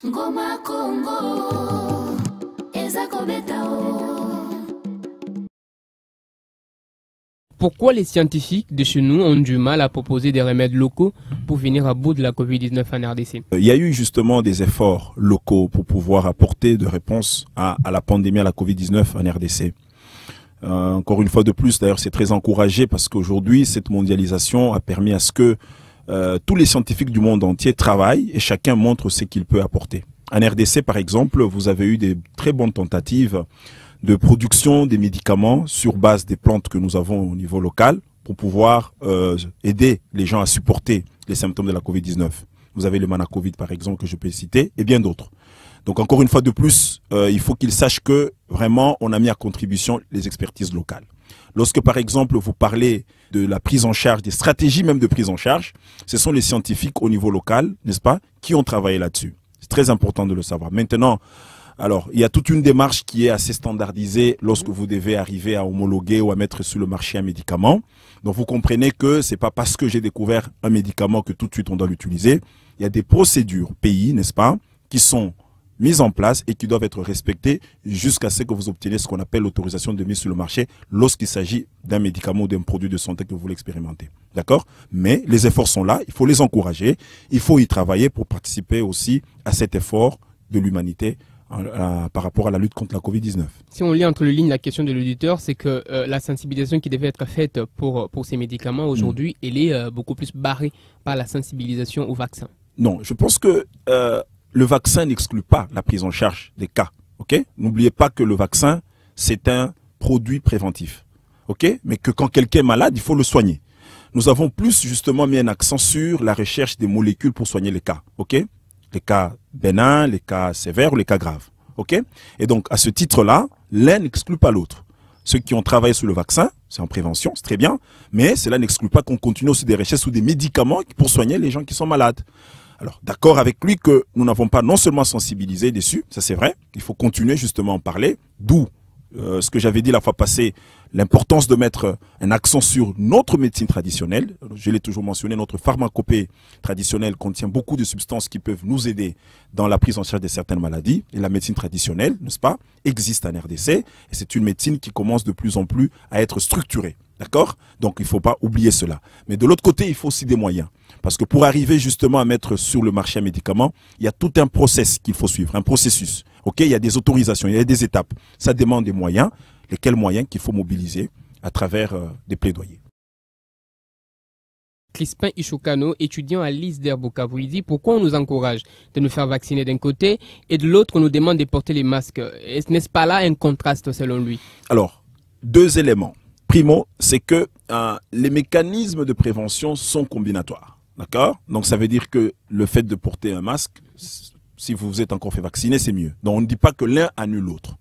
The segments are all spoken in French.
Ngoma Congo, ezako betao. Pourquoi les scientifiques de chez nous ont du mal à proposer des remèdes locaux pour venir à bout de la Covid-19 en RDC? Il y a eu justement des efforts locaux pour pouvoir apporter de réponses à la pandémie, à la Covid-19 en RDC. Encore une fois de plus, d'ailleurs, c'est très encouragé parce qu'aujourd'hui, cette mondialisation a permis à ce que tous les scientifiques du monde entier travaillent et chacun montre ce qu'il peut apporter. En RDC, par exemple, vous avez eu des très bonnes tentatives de production des médicaments sur base des plantes que nous avons au niveau local pour pouvoir aider les gens à supporter les symptômes de la Covid-19. Vous avez le Manacovid, par exemple, que je peux citer, et bien d'autres. Donc, encore une fois de plus, il faut qu'ils sachent que vraiment, on a mis à contribution les expertises locales. Lorsque, par exemple, vous parlez de la prise en charge, des stratégies même de prise en charge, ce sont les scientifiques au niveau local, n'est-ce pas, qui ont travaillé là-dessus. C'est très important de le savoir. Maintenant, alors, il y a toute une démarche qui est assez standardisée lorsque vous devez arriver à homologuer ou à mettre sur le marché un médicament. Donc, vous comprenez que c'est pas parce que j'ai découvert un médicament que tout de suite on doit l'utiliser. Il y a des procédures pays, n'est-ce pas, qui sont mises en place et qui doivent être respectées jusqu'à ce que vous obteniez ce qu'on appelle l'autorisation de mise sur le marché lorsqu'il s'agit d'un médicament ou d'un produit de santé que vous voulez expérimenter. D'accord? Mais les efforts sont là, il faut les encourager, il faut y travailler pour participer aussi à cet effort de l'humanité par rapport à la lutte contre la Covid-19. Si on lit entre les lignes la question de l'auditeur, c'est que la sensibilisation qui devait être faite pour ces médicaments aujourd'hui, elle est beaucoup plus barrée par la sensibilisation au vaccin. Non, je pense que le vaccin n'exclut pas la prise en charge des cas. Ok? N'oubliez pas que le vaccin, c'est un produit préventif. Ok? Mais que quand quelqu'un est malade, il faut le soigner. Nous avons plus justement mis un accent sur la recherche des molécules pour soigner les cas. Ok? Les cas bénins, les cas sévères ou les cas graves. Ok? Et donc, à ce titre-là, l'un n'exclut pas l'autre. Ceux qui ont travaillé sur le vaccin, c'est en prévention, c'est très bien, mais cela n'exclut pas qu'on continue aussi des recherches sur des médicaments pour soigner les gens qui sont malades. Alors, d'accord avec lui que nous n'avons pas non seulement sensibilisé dessus, ça c'est vrai, il faut continuer justement à en parler, d'où ce que j'avais dit la fois passée, l'importance de mettre un accent sur notre médecine traditionnelle. Je l'ai toujours mentionné, notre pharmacopée traditionnelle contient beaucoup de substances qui peuvent nous aider dans la prise en charge de certaines maladies. Et la médecine traditionnelle, n'est-ce pas, existe en RDC. Et c'est une médecine qui commence de plus en plus à être structurée. D'accord? Donc il ne faut pas oublier cela. Mais de l'autre côté, il faut aussi des moyens. Parce que pour arriver justement à mettre sur le marché un médicament, il y a tout un process qu'il faut suivre, un processus. Ok, il y a des autorisations, il y a des étapes. Ça demande des moyens. Lesquels moyens qu'il faut mobiliser à travers des plaidoyers. Crispin Ishokano, étudiant à l'ISDER Bukavu, il dit pourquoi on nous encourage de nous faire vacciner d'un côté et de l'autre on nous demande de porter les masques. N'est-ce pas là un contraste selon lui? Alors, deux éléments. Primo, c'est que les mécanismes de prévention sont combinatoires. D'accord? Donc ça veut dire que le fait de porter un masque, si vous vous êtes encore fait vacciner, c'est mieux. Donc on ne dit pas que l'un annule l'autre.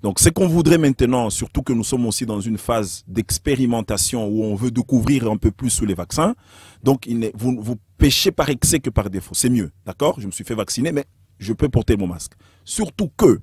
Donc, ce qu'on voudrait maintenant, surtout que nous sommes aussi dans une phase d'expérimentation où on veut découvrir un peu plus sur les vaccins, donc vous pêchez par excès que par défaut. C'est mieux, d'accord? Je me suis fait vacciner, mais je peux porter mon masque. Surtout que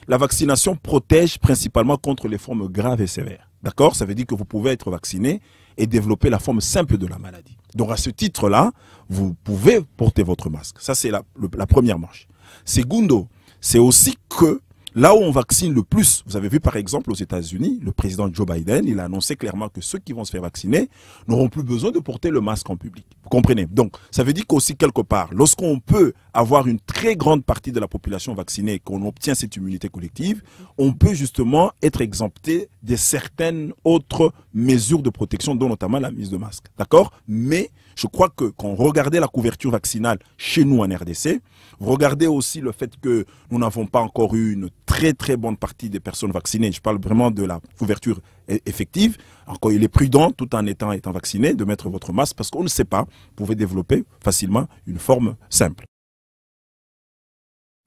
la vaccination protège principalement contre les formes graves et sévères. D'accord? Ça veut dire que vous pouvez être vacciné et développer la forme simple de la maladie. Donc, à ce titre-là, vous pouvez porter votre masque. Ça, c'est la première marche. Segundo, c'est aussi que là où on vaccine le plus, vous avez vu par exemple aux États-Unis, le président Joe Biden, il a annoncé clairement que ceux qui vont se faire vacciner n'auront plus besoin de porter le masque en public. Vous comprenez? Donc, ça veut dire qu'aussi quelque part, lorsqu'on peut avoir une très grande partie de la population vaccinée, qu'on obtient cette immunité collective, on peut justement être exempté de certaines autres mesures de protection, dont notamment la mise de masque. D'accord? Mais je crois que quand vous regardez la couverture vaccinale chez nous en RDC, vous regardez aussi le fait que nous n'avons pas encore eu une très très bonne partie des personnes vaccinées. Je parle vraiment de la couverture effective. Encore, il est prudent, tout en étant vacciné, de mettre votre masque parce qu'on ne sait pas, vous pouvez développer facilement une forme simple.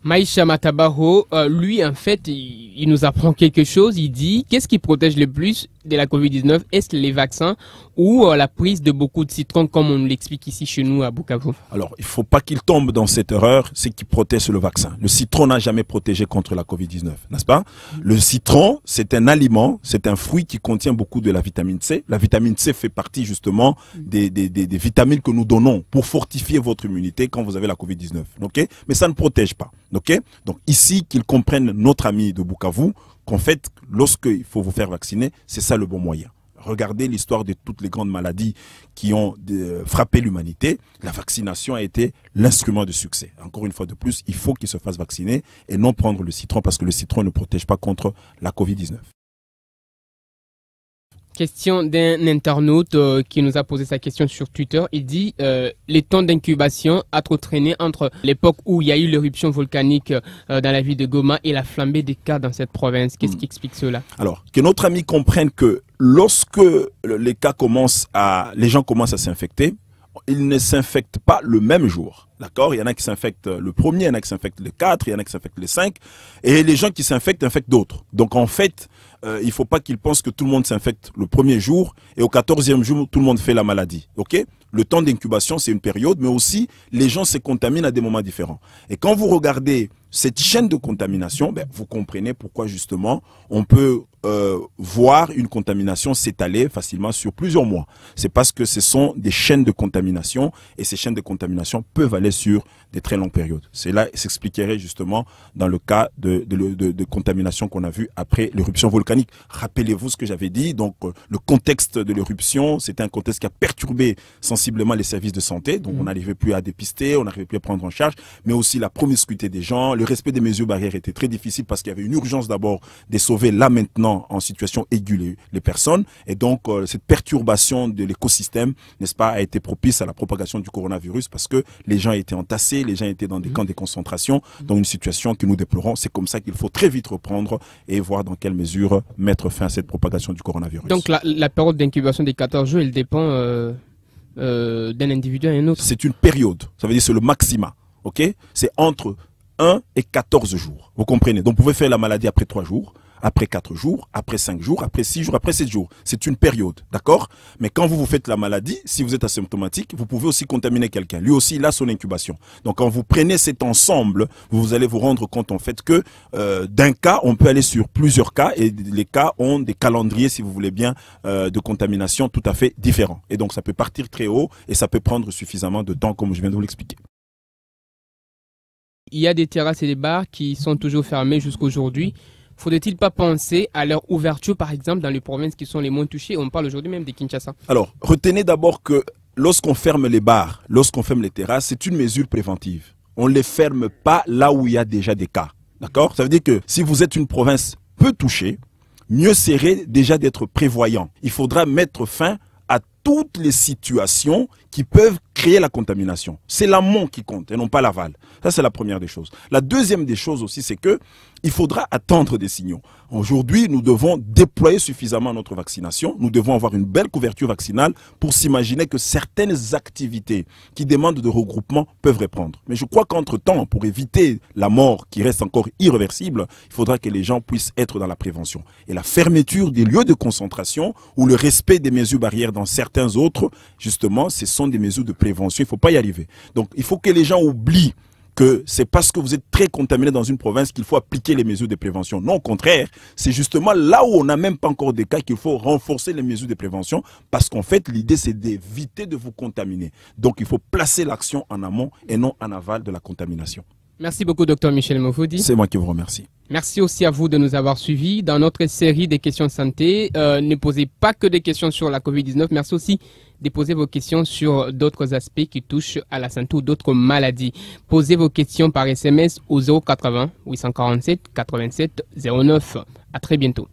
Maïcha Matabaho, lui en fait, il nous apprend quelque chose. Il dit, qu'est-ce qui protège le plus? de la COVID-19, est-ce les vaccins ou la prise de beaucoup de citrons, comme on l'explique ici chez nous à Bukavu? Alors, il ne faut pas qu'il tombe dans cette erreur, c'est qu'il protège le vaccin. Le citron n'a jamais protégé contre la COVID-19, n'est-ce pas? Le citron, c'est un aliment, c'est un fruit qui contient beaucoup de la vitamine C. La vitamine C fait partie justement des vitamines que nous donnons pour fortifier votre immunité quand vous avez la COVID-19. Okay? Mais ça ne protège pas. Okay? Donc ici, qu'ils comprennent, notre ami de Bukavu, qu'en fait, lorsqu'il faut vous faire vacciner, c'est ça le bon moyen. Regardez l'histoire de toutes les grandes maladies qui ont frappé l'humanité. La vaccination a été l'instrument de succès. Encore une fois de plus, il faut qu'ils se fassent vacciner et non prendre le citron parce que le citron ne protège pas contre la COVID-19. Question d'un internaute qui nous a posé sa question sur Twitter. Il dit les temps d'incubation a trop traîné entre l'époque où il y a eu l'éruption volcanique dans la ville de Goma et la flambée des cas dans cette province. Qu'est-ce qui explique cela? Alors, que notre ami comprenne que lorsque les gens commencent à s'infecter, ils ne s'infectent pas le même jour. D'accord? Il y en a qui s'infectent le premier, il y en a qui s'infectent le 4, il y en a qui s'infectent le 5. Et les gens qui s'infectent infectent d'autres. Donc en fait, il ne faut pas qu'ils pensent que tout le monde s'infecte le premier jour et au 14e jour, tout le monde fait la maladie. Ok? Le temps d'incubation, c'est une période, mais aussi les gens se contaminent à des moments différents. Et quand vous regardez cette chaîne de contamination, ben, vous comprenez pourquoi justement on peut voir une contamination s'étaler facilement sur plusieurs mois. C'est parce que ce sont des chaînes de contamination et ces chaînes de contamination peuvent aller sur des très longues périodes. Cela s'expliquerait justement dans le cas de contamination qu'on a vu après l'éruption volcanique. Rappelez-vous ce que j'avais dit. Donc le contexte de l'éruption, c'était un contexte qui a perturbé sensiblement les services de santé. Donc on n'arrivait plus à dépister, on n'arrivait plus à prendre en charge, mais aussi la promiscuité des gens, le respect des mesures barrières était très difficile parce qu'il y avait une urgence d'abord de sauver là maintenant en situation aiguë les personnes. Et donc cette perturbation de l'écosystème, n'est-ce pas, a été propice à la propagation du coronavirus parce que les gens étaient entassés, les gens étaient dans des camps de concentration, dans une situation que nous déplorons. C'est comme ça qu'il faut très vite reprendre et voir dans quelle mesure mettre fin à cette propagation du coronavirus. Donc la période d'incubation des 14 jours, elle dépend d'un individu à un autre. C'est une période, ça veut dire c'est le maxima, ok? C'est entre 1 et 14 jours, vous comprenez? Donc vous pouvez faire la maladie après 3 jours, après 4 jours, après 5 jours, après 6 jours, après 7 jours. C'est une période, d'accord? Mais quand vous faites la maladie, si vous êtes asymptomatique, vous pouvez aussi contaminer quelqu'un. Lui aussi, il a son incubation. Donc quand vous prenez cet ensemble, vous allez vous rendre compte en fait que d'un cas, on peut aller sur plusieurs cas et les cas ont des calendriers, si vous voulez bien, de contamination tout à fait différents. Et donc ça peut partir très haut et ça peut prendre suffisamment de temps, comme je viens de vous l'expliquer. Il y a des terrasses et des bars qui sont toujours fermés jusqu'aujourd'hui. Faudrait-il pas penser à leur ouverture, par exemple, dans les provinces qui sont les moins touchées? On parle aujourd'hui même de Kinshasa. Alors, retenez d'abord que lorsqu'on ferme les bars, lorsqu'on ferme les terrasses, c'est une mesure préventive. On ne les ferme pas là où il y a déjà des cas. D'accord? Ça veut dire que si vous êtes une province peu touchée, mieux serait déjà d'être prévoyant. Il faudra mettre fin à toutes les situations qui peuvent créer la contamination. C'est l'amont qui compte et non pas l'aval. Ça, c'est la première des choses. La deuxième des choses aussi, c'est que il faudra attendre des signaux. Aujourd'hui, nous devons déployer suffisamment notre vaccination. Nous devons avoir une belle couverture vaccinale pour s'imaginer que certaines activités qui demandent de regroupement peuvent reprendre. Mais je crois qu'entre-temps, pour éviter la mort qui reste encore irréversible, il faudra que les gens puissent être dans la prévention. Et la fermeture des lieux de concentration ou le respect des mesures barrières dans certains autres, justement, ce sont des mesures de prévention. Il ne faut pas y arriver. Donc, il faut que les gens oublient que c'est parce que vous êtes très contaminé dans une province qu'il faut appliquer les mesures de prévention. Non, au contraire, c'est justement là où on n'a même pas encore de cas qu'il faut renforcer les mesures de prévention parce qu'en fait, l'idée, c'est d'éviter de vous contaminer. Donc, il faut placer l'action en amont et non en aval de la contamination. Merci beaucoup, Dr Michel Mofodi. C'est moi qui vous remercie. Merci aussi à vous de nous avoir suivis dans notre série des questions de santé. Ne posez pas que des questions sur la COVID-19. Merci aussi de poser vos questions sur d'autres aspects qui touchent à la santé ou d'autres maladies. Posez vos questions par SMS au 080 847 87 09. À très bientôt.